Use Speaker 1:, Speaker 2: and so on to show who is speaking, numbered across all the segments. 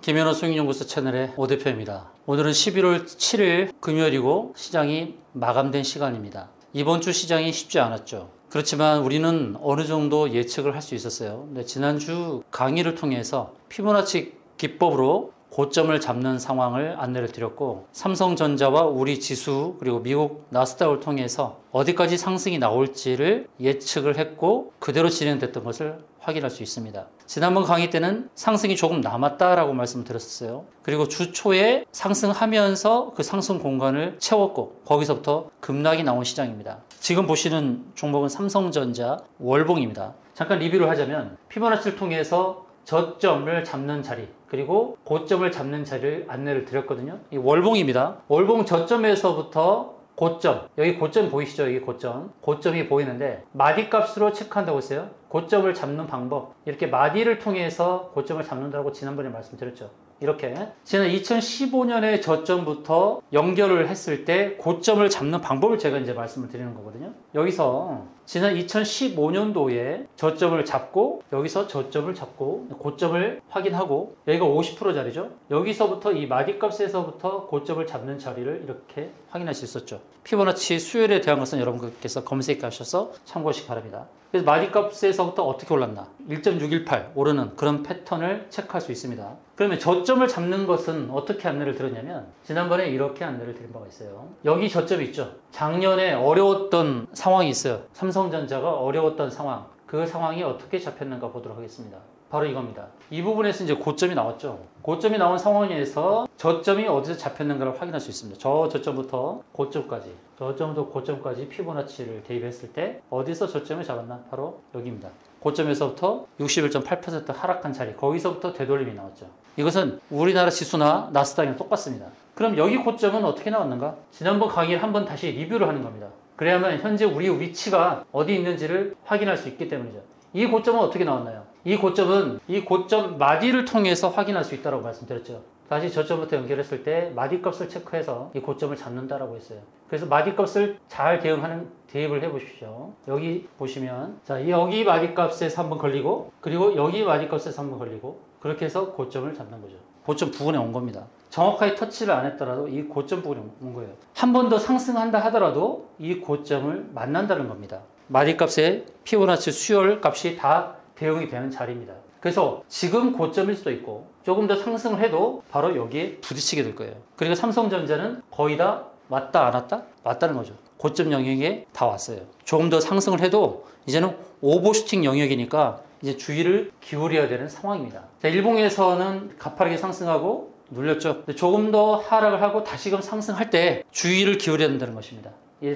Speaker 1: 김현우 수익연구소 채널의 오 대표입니다. 오늘은 11월 7일 금요일이고 시장이 마감된 시간입니다. 이번 주 시장이 쉽지 않았죠. 그렇지만 우리는 어느 정도 예측을 할 수 있었어요. 근데 지난주 강의를 통해서 피보나치 기법으로 고점을 잡는 상황을 안내를 드렸고, 삼성전자와 우리 지수 그리고 미국 나스닥을 통해서 어디까지 상승이 나올지를 예측을 했고 그대로 진행됐던 것을 확인할 수 있습니다. 지난번 강의 때는 상승이 조금 남았다라고 말씀을 드렸었어요. 그리고 주 초에 상승하면서 그 상승 공간을 채웠고 거기서부터 급락이 나온 시장입니다. 지금 보시는 종목은 삼성전자 월봉입니다. 잠깐 리뷰를 하자면 피보나치를 통해서 저점을 잡는 자리 그리고 고점을 잡는 자리를 안내를 드렸거든요. 이 월봉입니다. 월봉 저점에서부터 고점, 여기 고점 보이시죠? 여기 고점이 보이는데 마디값으로 체크한다고 했어요. 고점을 잡는 방법, 이렇게 마디를 통해서 고점을 잡는다고 지난번에 말씀드렸죠. 이렇게 지난 2015년의 저점부터 연결을 했을 때 고점을 잡는 방법을 제가 이제 말씀을 드리는 거거든요. 여기서 지난 2015년도에 저점을 잡고 여기서 저점을 잡고 고점을 확인하고 여기가 50% 자리죠. 여기서부터 이 마디값에서부터 고점을 잡는 자리를 이렇게 확인할 수 있었죠. 피보나치 수열에 대한 것은 여러분께서 검색하셔서 참고하시기 바랍니다. 그래서 마디값에서부터 어떻게 올랐나, 1.618 오르는 그런 패턴을 체크할 수 있습니다. 그러면 저점을 잡는 것은 어떻게 안내를 드렸냐면 지난번에 이렇게 안내를 드린 바가 있어요. 여기 저점이 있죠. 작년에 어려웠던 상황이 있어요. 삼성전자가 어려웠던 상황, 그 상황이 어떻게 잡혔는가 보도록 하겠습니다. 바로 이겁니다. 이 부분에서 이제 고점이 나왔죠. 고점이 나온 상황에서 저점이 어디서 잡혔는가를 확인할 수 있습니다. 저 저점부터 고점까지, 저점부터 고점까지 피보나치를 대입했을 때 어디서 저점을 잡았나? 바로 여기입니다. 고점에서부터 61.8% 하락한 자리, 거기서부터 되돌림이 나왔죠. 이것은 우리나라 지수나 나스닥이랑 똑같습니다. 그럼 여기 고점은 어떻게 나왔는가? 지난번 강의를 한번 다시 리뷰를 하는 겁니다. 그래야만 현재 우리의 위치가 어디 있는지를 확인할 수 있기 때문이죠. 이 고점은 어떻게 나왔나요? 이 고점은 이 고점 마디를 통해서 확인할 수 있다고 말씀드렸죠. 다시 저점부터 연결했을 때 마디값을 체크해서 이 고점을 잡는다라고 했어요. 그래서 마디값을 잘 대입을 해 보십시오. 여기 보시면, 자, 여기 마디값에서 한번 걸리고, 그리고 여기 마디값에서 한번 걸리고, 그렇게 해서 고점을 잡는 거죠. 고점 부근에 온 겁니다. 정확하게 터치를 안 했더라도 이 고점 부근에 온 거예요. 한 번 더 상승한다 하더라도 이 고점을 만난다는 겁니다. 마디값의 피보나치 수열 값이 다 대응이 되는 자리입니다. 그래서 지금 고점일 수도 있고 조금 더 상승을 해도 바로 여기에 부딪히게 될 거예요. 그리고 삼성전자는 거의 다 왔다 안 왔다? 왔다는 거죠. 고점 영역에 다 왔어요. 조금 더 상승을 해도 이제는 오버슈팅 영역이니까 이제 주의를 기울여야 되는 상황입니다. 자, 일봉에서는 가파르게 상승하고 눌렸죠. 근데 조금 더 하락을 하고 다시금 상승할 때 주의를 기울여야 된다는 것입니다.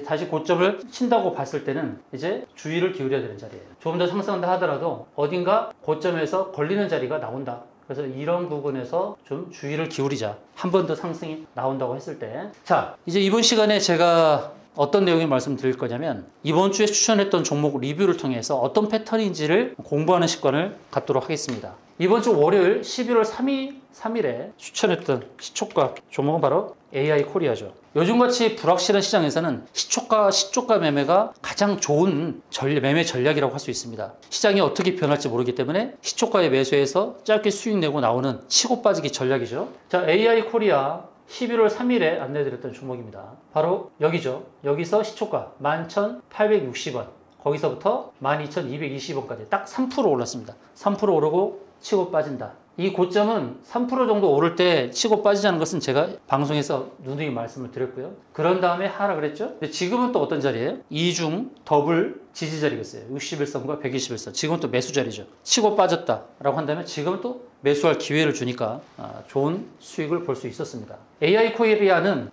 Speaker 1: 다시 고점을 친다고 봤을 때는 이제 주의를 기울여야 되는 자리예요. 조금 더 상승한다 하더라도 어딘가 고점에서 걸리는 자리가 나온다. 그래서 이런 부분에서 좀 주의를 기울이자. 한 번 더 상승이 나온다고 했을 때. 자, 이제 이번 시간에 제가 어떤 내용을 말씀드릴 거냐면 이번 주에 추천했던 종목 리뷰를 통해서 어떤 패턴인지를 공부하는 습관을 갖도록 하겠습니다. 이번 주 월요일 11월 3일에 추천했던 시초가 종목은 바로 AI 코리아죠. 요즘같이 불확실한 시장에서는 시초가 매매가 가장 좋은 매매 전략이라고 할 수 있습니다. 시장이 어떻게 변할지 모르기 때문에 시초가에 매수해서 짧게 수익 내고 나오는 치고 빠지기 전략이죠. 자, AI 코리아 11월 3일에 안내드렸던 종목입니다. 바로 여기죠. 여기서 시초가 11,860원, 거기서부터 12,220원까지 딱 3% 올랐습니다. 3% 오르고 치고 빠진다. 이 고점은 3% 정도 오를 때 치고 빠지자는 것은 제가 방송에서 누누이 말씀을 드렸고요. 그런 다음에 하락을 했죠. 근데 지금은 또 어떤 자리예요? 이중 더블 지지 자리겠어요. 61선과 121선. 지금은 또 매수 자리죠. 치고 빠졌다라고 한다면 지금은 또 매수할 기회를 주니까 좋은 수익을 볼 수 있었습니다. AI 코리아는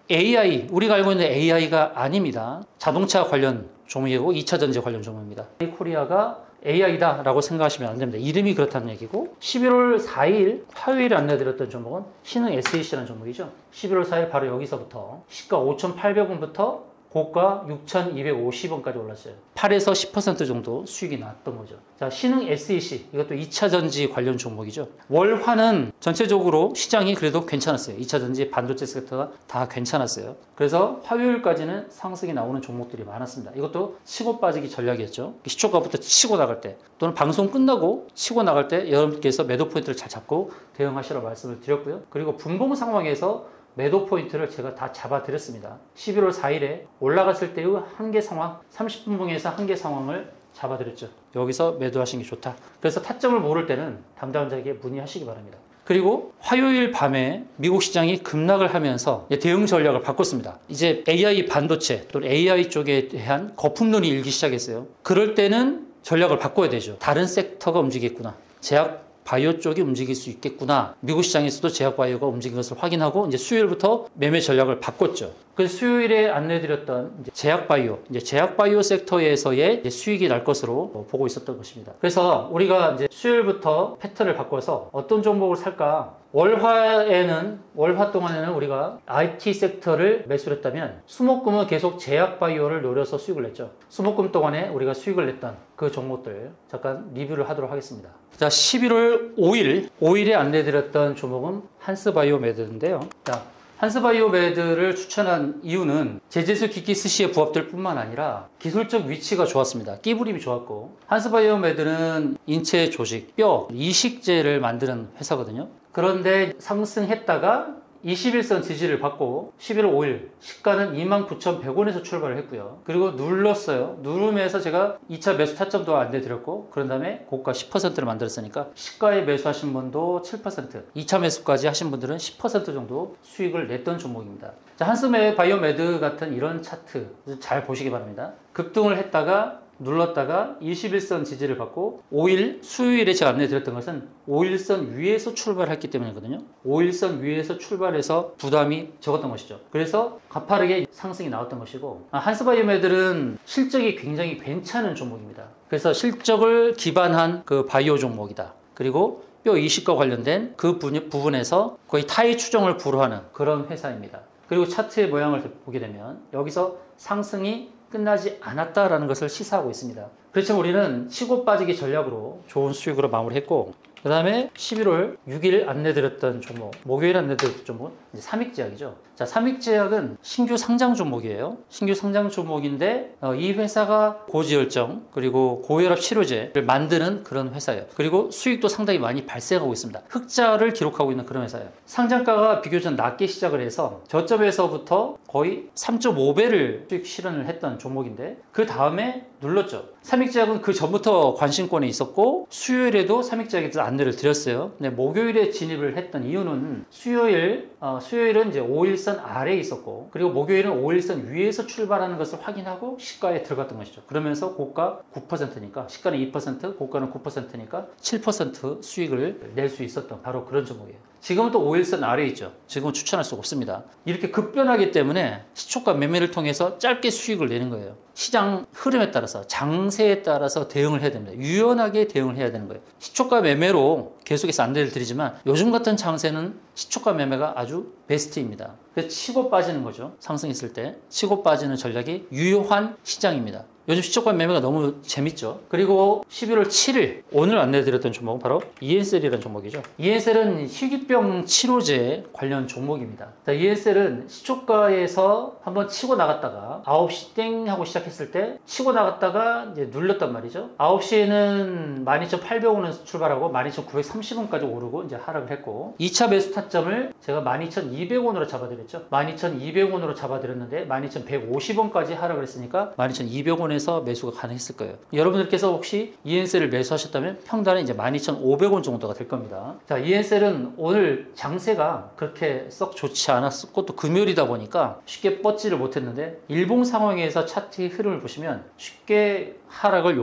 Speaker 1: 우리가 알고 있는 AI가 아닙니다. 자동차 관련 종목이고 2차 전지 관련 종목입니다. AI 코리아가 AI다 라고 생각하시면 안 됩니다. 이름이 그렇다는 얘기고, 11월 4일 화요일에 안내드렸던 종목은 신흥 SEC라는 종목이죠. 11월 4일 바로 여기서부터 시가 5,800원부터 고가 6,250원까지 올랐어요. 8에서 10% 정도 수익이 났던 거죠. 자, 신흥 SEC, 이것도 2차전지 관련 종목이죠. 월화는 전체적으로 시장이 그래도 괜찮았어요. 2차전지 반도체 섹터가 다 괜찮았어요. 그래서 화요일까지는 상승이 나오는 종목들이 많았습니다. 이것도 치고 빠지기 전략이었죠. 시초가부터 치고 나갈 때 또는 방송 끝나고 치고 나갈 때 여러분께서 매도 포인트를 잘 잡고 대응하시라고 말씀을 드렸고요. 그리고 분봉 상황에서 매도 포인트를 제가 다 잡아드렸습니다. 11월 4일에 올라갔을 때의 한계 상황, 30분봉에서 한계 상황을 잡아드렸죠. 여기서 매도하시는 게 좋다. 그래서 타점을 모를 때는 담당자에게 문의하시기 바랍니다. 그리고 화요일 밤에 미국 시장이 급락을 하면서 대응 전략을 바꿨습니다. 이제 AI 반도체 또는 AI 쪽에 대한 거품론이 일기 시작했어요. 그럴 때는 전략을 바꿔야 되죠. 다른 섹터가 움직이겠구나. 제약 바이오 쪽이 움직일 수 있겠구나. 미국 시장에서도 제약 바이오가 움직인 것을 확인하고 이제 수요일부터 매매 전략을 바꿨죠. 그래서 수요일에 안내드렸던 제약 바이오 섹터에서의 수익이 날 것으로 보고 있었던 것입니다. 그래서 우리가 이제 수요일부터 패턴을 바꿔서 어떤 종목을 살까? 월화 동안에는 우리가 IT 섹터를 매수를 했다면 수목금은 계속 제약 바이오를 노려서 수익을 냈죠. 수목금 동안에 우리가 수익을 냈던 그 종목들 잠깐 리뷰를 하도록 하겠습니다. 자, 11월 5일에 안내드렸던 종목은 한스바이오메드인데요. 자, 한스바이오메드를 추천한 이유는 제재수 기기 스시의 부합들 뿐만 아니라 기술적 위치가 좋았습니다. 끼부림이 좋았고, 한스바이오메드는 인체 조직, 뼈, 이식제를 만드는 회사거든요. 그런데 상승했다가 21선 지지를 받고 11월 5일 시가는 29,100원에서 출발을 했고요. 그리고 눌렀어요. 누르면서 제가 2차 매수 타점도 안내드렸고, 그런 다음에 고가 10%를 만들었으니까 시가에 매수하신 분도 7%, 2차 매수까지 하신 분들은 10% 정도 수익을 냈던 종목입니다. 자, 한스바이오메드 같은 이런 차트 잘 보시기 바랍니다. 급등을 했다가 눌렀다가 21선 지지를 받고 5일 수요일에 제가 안내드렸던 것은 5일선 위에서 출발했기 때문이거든요. 5일선 위에서 출발해서 부담이 적었던 것이죠. 그래서 가파르게 상승이 나왔던 것이고, 한스바이오메드는 실적이 굉장히 괜찮은 종목입니다. 그래서 실적을 기반한 그 바이오 종목이다. 그리고 뼈 이식과 관련된 그 부분에서 거의 타이 추정을 불허하는 그런 회사입니다. 그리고 차트의 모양을 보게 되면 여기서 상승이 끝나지 않았다라는 것을 시사하고 있습니다. 그렇지만 우리는 치고 빠지기 전략으로 좋은 수익으로 마무리했고, 그 다음에 11월 6일 안내드렸던 종목, 목요일 안내드렸던 종목은 이제 삼익제약이죠. 자, 삼익제약은 신규 상장 종목이에요. 신규 상장 종목인데 이 회사가 고지혈정 그리고 고혈압 치료제를 만드는 그런 회사예요. 그리고 수익도 상당히 많이 발생하고 있습니다. 흑자를 기록하고 있는 그런 회사예요. 상장가가 비교적 낮게 시작을 해서 저점에서부터 거의 3.5배를 수익 실현을 했던 종목인데 그 다음에 눌렀죠. 삼익제약은 그 전부터 관심권에 있었고 수요일에도 삼익제약에 대해서 안내를 드렸어요. 근데 목요일에 진입을 했던 이유는 수요일은 이제 5일선 아래에 있었고, 그리고 목요일은 5일선 위에서 출발하는 것을 확인하고 시가에 들어갔던 것이죠. 그러면서 고가 9%니까 시가는 2%, 고가는 9%니까 7% 수익을 낼 수 있었던 바로 그런 종목이에요. 지금은 또 5일선 아래에 있죠. 지금은 추천할 수가 없습니다. 이렇게 급변하기 때문에 시초가 매매를 통해서 짧게 수익을 내는 거예요. 시장 흐름에 따라서, 장세에 따라서 대응을 해야 됩니다. 유연하게 대응을 해야 되는 거예요. 시초가 매매로 계속해서 안내를 드리지만 요즘 같은 장세는 시초가 매매가 아주 베스트입니다. 그래서 치고 빠지는 거죠. 상승했을 때 치고 빠지는 전략이 유효한 시장입니다. 요즘 시초가 매매가 너무 재밌죠. 그리고 11월 7일 오늘 안내드렸던 종목은 바로 이엔셀이라는 종목이죠. 이엔셀은 희귀병 치료제 관련 종목입니다. 자, 이엔셀은 시초가에서 한번 치고 나갔다가 9시 땡 하고 시작했을 때 치고 나갔다가 이제 눌렸단 말이죠. 9시에는 12,800원에서 출발하고 12,930원까지 오르고 이제 하락을 했고, 2차 매수 타점을 제가 12,200원으로 잡아드렸죠. 12,200원으로 잡아드렸는데 12,150원까지 하락을 했으니까 12,200원에 에서 매수가 가능했을 거예요. 여러분들께서 혹시 이엔셀을 매수하셨다면 평단은 이제 12,500원 정도가 될 겁니다. 자, 이엔셀은 오늘 장세가 그렇게 썩 좋지 않았고 또 금요일이다 보니까 쉽게 뻗지를 못했는데 일봉 상황에서 차트의 흐름을 보시면 쉽게 하락을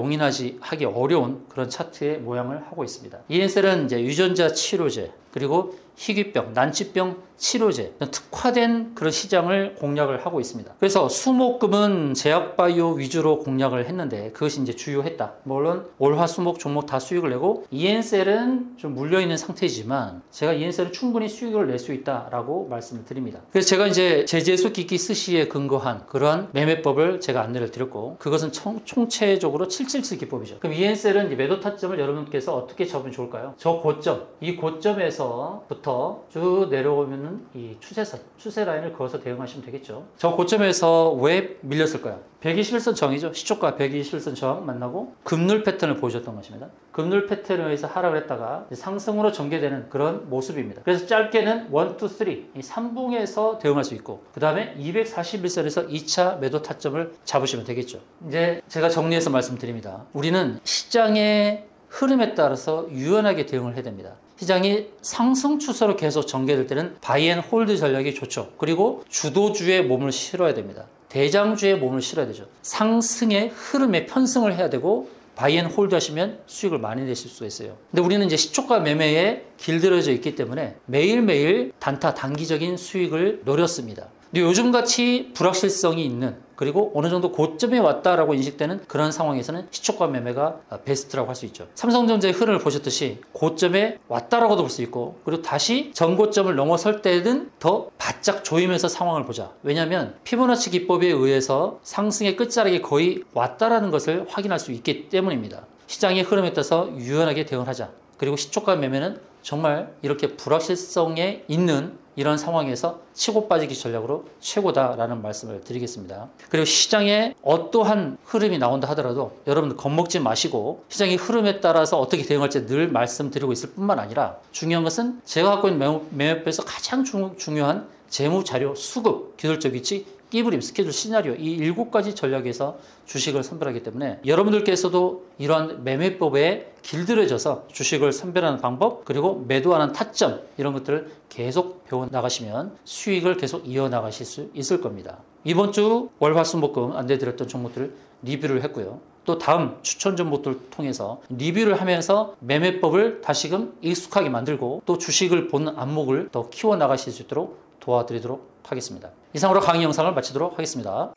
Speaker 1: 하기 어려운 그런 차트의 모양을 하고 있습니다. EN셀은 이제 유전자 치료제, 그리고 희귀병, 난치병 치료제, 특화된 그런 시장을 공략을 하고 있습니다. 그래서 수목금은 제약바이오 위주로 공략을 했는데 그것이 이제 주요했다. 물론 월화 수목 종목 다 수익을 내고 EN셀은 좀 물려있는 상태지만 제가 EN셀은 충분히 수익을 낼 수 있다라고 말씀을 드립니다. 그래서 제가 이제 제재수끼기 스시에 근거한 그러한 매매법을 제가 안내를 드렸고, 그것은 총체적으로 777 기법이죠. 그럼 EN셀은 이제 매도 타점을 여러분께서 어떻게 잡으면 좋을까요? 저 고점, 이 고점에서부터 쭉 내려오면은 이 추세 라인을 그어서 대응하시면 되겠죠. 저 고점에서 왜 밀렸을까요? 121선 저항이죠. 시초가 121선 저항 만나고 급눌 패턴을 보여줬던 것입니다. 급눌 패턴에 의해서 하락을 했다가 상승으로 전개되는 그런 모습입니다. 그래서 짧게는 1, 2, 3 이 3봉에서 대응할 수 있고, 그 다음에 241선에서 2차 매도 타점을 잡으시면 되겠죠. 이제 제가 정리해서 말씀드립니다. 우리는 시장의 흐름에 따라서 유연하게 대응을 해야 됩니다. 시장이 상승 추세로 계속 전개될 때는 바이 앤 홀드 전략이 좋죠. 그리고 주도주의 몸을 실어야 됩니다. 대장주의 몸을 실어야 되죠. 상승의 흐름에 편승을 해야 되고 바이 앤 홀드 하시면 수익을 많이 내실 수가 있어요. 근데 우리는 이제 시초가 매매에 길들여져 있기 때문에 매일매일 단기적인 수익을 노렸습니다. 근데 요즘같이 불확실성이 있는, 그리고 어느 정도 고점에 왔다라고 인식되는 그런 상황에서는 시초가 매매가 베스트라고 할 수 있죠. 삼성전자의 흐름을 보셨듯이 고점에 왔다라고도 볼 수 있고, 그리고 다시 전고점을 넘어설 때는 더 바짝 조이면서 상황을 보자. 왜냐하면 피보나치 기법에 의해서 상승의 끝자락이 거의 왔다라는 것을 확인할 수 있기 때문입니다. 시장의 흐름에 따라서 유연하게 대응을 하자. 그리고 시초가 매매는 정말 이렇게 불확실성에 있는 이런 상황에서 치고 빠지기 전략으로 최고다라는 말씀을 드리겠습니다. 그리고 시장에 어떠한 흐름이 나온다 하더라도 여러분들 겁먹지 마시고 시장의 흐름에 따라서 어떻게 대응할지 늘 말씀드리고 있을 뿐만 아니라, 중요한 것은 제가 갖고 있는 매매법에서 가장 중요한 재무 자료, 수급, 기술적 위치, 끼부림, 스케줄, 시나리오, 이 7가지 전략에서 주식을 선별하기 때문에 여러분들께서도 이러한 매매법에 길들여져서 주식을 선별하는 방법, 그리고 매도하는 타점, 이런 것들을 계속 배워나가시면 수익을 계속 이어나가실 수 있을 겁니다. 이번 주 월화수목금 안내드렸던 종목들을 리뷰를 했고요. 또 다음 추천 종목들 통해서 리뷰를 하면서 매매법을 다시금 익숙하게 만들고 또 주식을 보는 안목을 더 키워나가실 수 있도록 도와드리도록 하겠습니다. 이상으로 강의 영상을 마치도록 하겠습니다.